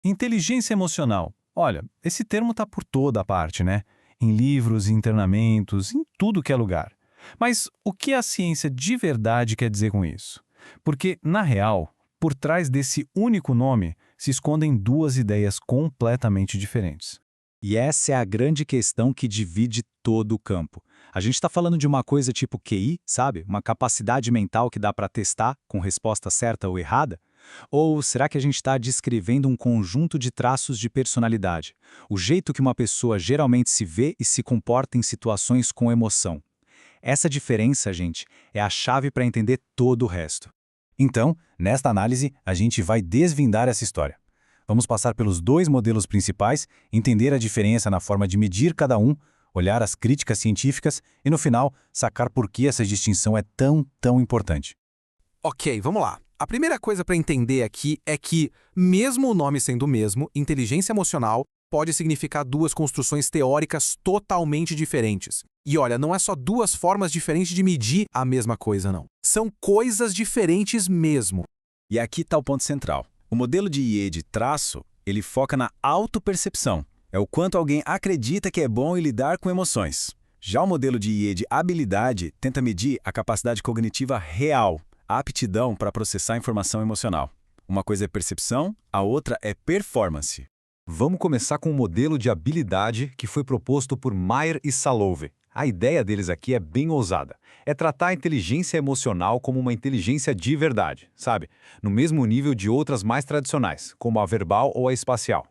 Inteligência emocional. Olha, esse termo está por toda a parte, né? Em livros, em treinamentos, em tudo que é lugar. Mas o que a ciência de verdade quer dizer com isso? Porque, na real, por trás desse único nome se escondem duas ideias completamente diferentes. E essa é a grande questão que divide todo o campo. A gente está falando de uma coisa tipo QI, sabe? Uma capacidade mental que dá para testar com resposta certa ou errada? Ou será que a gente está descrevendo um conjunto de traços de personalidade? O jeito que uma pessoa geralmente se vê e se comporta em situações com emoção. Essa diferença, gente, é a chave para entender todo o resto. Então, nesta análise, a gente vai desvendar essa história. Vamos passar pelos dois modelos principais, entender a diferença na forma de medir cada um, olhar as críticas científicas e, no final, sacar por que essa distinção é tão importante. Ok, vamos lá. A primeira coisa para entender aqui é que, mesmo o nome sendo o mesmo, inteligência emocional pode significar duas construções teóricas totalmente diferentes. E olha, não é só duas formas diferentes de medir a mesma coisa, não. São coisas diferentes mesmo. E aqui está o ponto central. O modelo de IE de traço, ele foca na autopercepção. É o quanto alguém acredita que é bom em lidar com emoções. Já o modelo de IE de habilidade tenta medir a capacidade cognitiva real, a aptidão para processar informação emocional. Uma coisa é percepção, a outra é performance. Vamos começar com o modelo de habilidade que foi proposto por Meyer e Salovey. A ideia deles aqui é bem ousada. É tratar a inteligência emocional como uma inteligência de verdade, sabe? No mesmo nível de outras mais tradicionais, como a verbal ou a espacial.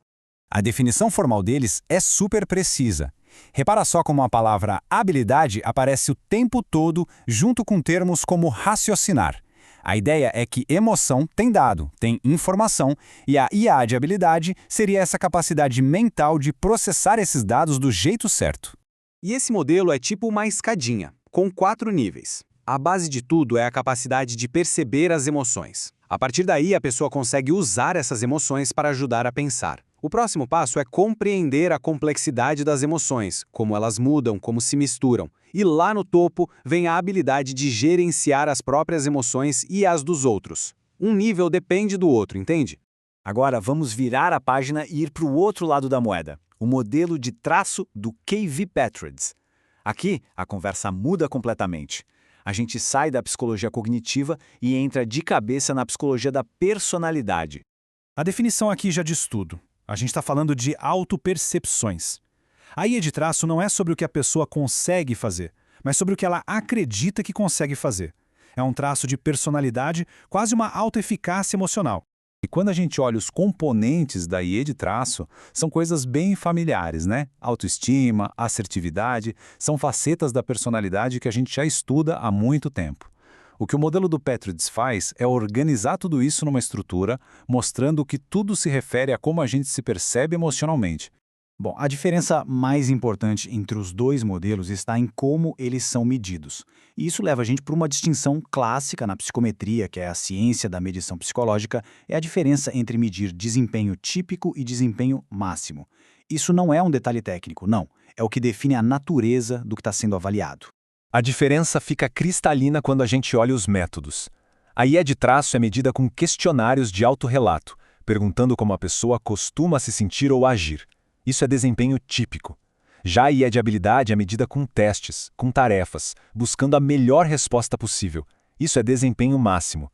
A definição formal deles é super precisa. Repara só como a palavra habilidade aparece o tempo todo junto com termos como raciocinar. A ideia é que emoção tem dado, tem informação, e a IA de habilidade seria essa capacidade mental de processar esses dados do jeito certo. E esse modelo é tipo uma escadinha, com 4 níveis. A base de tudo é a capacidade de perceber as emoções. A partir daí, a pessoa consegue usar essas emoções para ajudar a pensar. O próximo passo é compreender a complexidade das emoções, como elas mudam, como se misturam. E lá no topo vem a habilidade de gerenciar as próprias emoções e as dos outros. Um nível depende do outro, entende? Agora vamos virar a página e ir para o outro lado da moeda, o modelo de traço do K.V. Patridge. Aqui, a conversa muda completamente. A gente sai da psicologia cognitiva e entra de cabeça na psicologia da personalidade. A definição aqui já diz tudo. A gente está falando de autopercepções. A IA de traço não é sobre o que a pessoa consegue fazer, mas sobre o que ela acredita que consegue fazer. É um traço de personalidade, quase uma autoeficácia emocional. E quando a gente olha os componentes da IE de traço, são coisas bem familiares, né? Autoestima, assertividade, são facetas da personalidade que a gente já estuda há muito tempo. O que o modelo do Patridge faz é organizar tudo isso numa estrutura, mostrando que tudo se refere a como a gente se percebe emocionalmente. Bom, a diferença mais importante entre os dois modelos está em como eles são medidos. E isso leva a gente para uma distinção clássica na psicometria, que é a ciência da medição psicológica, é a diferença entre medir desempenho típico e desempenho máximo. Isso não é um detalhe técnico, não. É o que define a natureza do que está sendo avaliado. A diferença fica cristalina quando a gente olha os métodos. A IA de traço é medida com questionários de autorrelato, perguntando como a pessoa costuma se sentir ou agir. Isso é desempenho típico. Já a IA de habilidade é medida com testes, com tarefas, buscando a melhor resposta possível. Isso é desempenho máximo.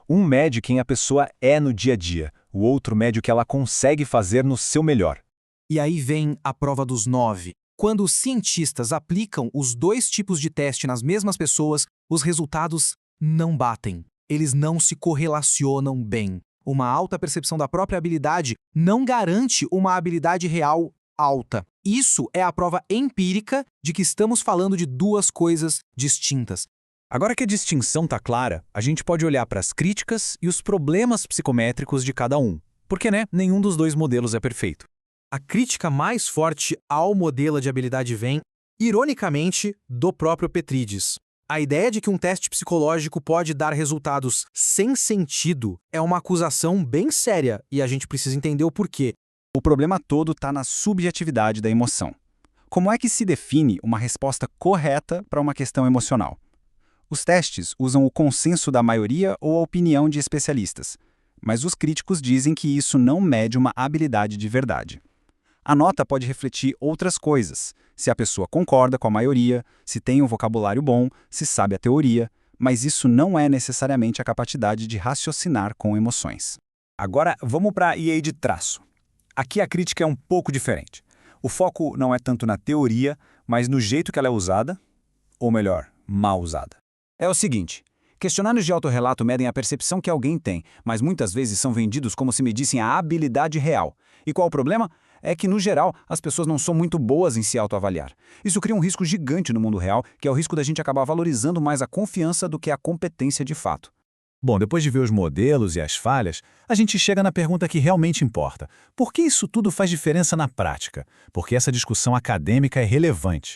Um mede quem a pessoa é no dia a dia, o outro mede o que ela consegue fazer no seu melhor. E aí vem a prova dos 9. Quando os cientistas aplicam os dois tipos de teste nas mesmas pessoas, os resultados não batem. Eles não se correlacionam bem. Uma alta percepção da própria habilidade não garante uma habilidade real alta. Isso é a prova empírica de que estamos falando de duas coisas distintas. Agora que a distinção está clara, a gente pode olhar para as críticas e os problemas psicométricos de cada um. Porque, nenhum dos dois modelos é perfeito. A crítica mais forte ao modelo de habilidade vem, ironicamente, do próprio Patridge. A ideia de que um teste psicológico pode dar resultados sem sentido é uma acusação bem séria e a gente precisa entender o porquê. O problema todo está na subjetividade da emoção. Como é que se define uma resposta correta para uma questão emocional? Os testes usam o consenso da maioria ou a opinião de especialistas. mas os críticos dizem que isso não mede uma habilidade de verdade. A nota pode refletir outras coisas, se a pessoa concorda com a maioria, se tem um vocabulário bom, se sabe a teoria, mas isso não é necessariamente a capacidade de raciocinar com emoções. Agora, vamos para a IA de traço. Aqui a crítica é um pouco diferente. O foco não é tanto na teoria, mas no jeito que ela é usada, ou melhor, mal usada. É o seguinte, questionários de autorrelato medem a percepção que alguém tem, mas muitas vezes são vendidos como se medissem a habilidade real. E qual o problema? É que, no geral, as pessoas não são muito boas em se autoavaliar. Isso cria um risco gigante no mundo real, que é o risco da gente acabar valorizando mais a confiança do que a competência de fato. Bom, depois de ver os modelos e as falhas, a gente chega na pergunta que realmente importa. Por que isso tudo faz diferença na prática? Porque essa discussão acadêmica é relevante.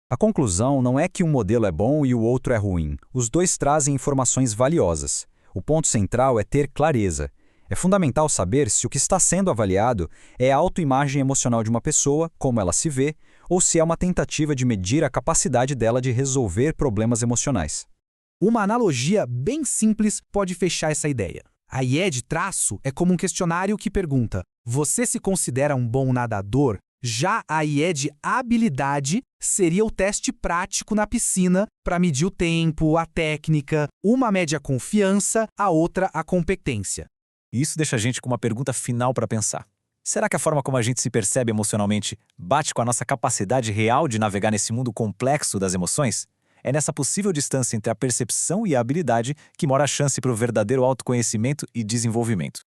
A conclusão não é que um modelo é bom e o outro é ruim. Os dois trazem informações valiosas. O ponto central é ter clareza. É fundamental saber se o que está sendo avaliado é a autoimagem emocional de uma pessoa, como ela se vê, ou se é uma tentativa de medir a capacidade dela de resolver problemas emocionais. Uma analogia bem simples pode fechar essa ideia. A IA de traço é como um questionário que pergunta: você se considera um bom nadador? Já a IA de habilidade seria o teste prático na piscina para medir o tempo, a técnica, uma mede a confiança, a outra a competência. Isso deixa a gente com uma pergunta final para pensar. Será que a forma como a gente se percebe emocionalmente bate com a nossa capacidade real de navegar nesse mundo complexo das emoções? É nessa possível distância entre a percepção e a habilidade que mora a chance para o verdadeiro autoconhecimento e desenvolvimento.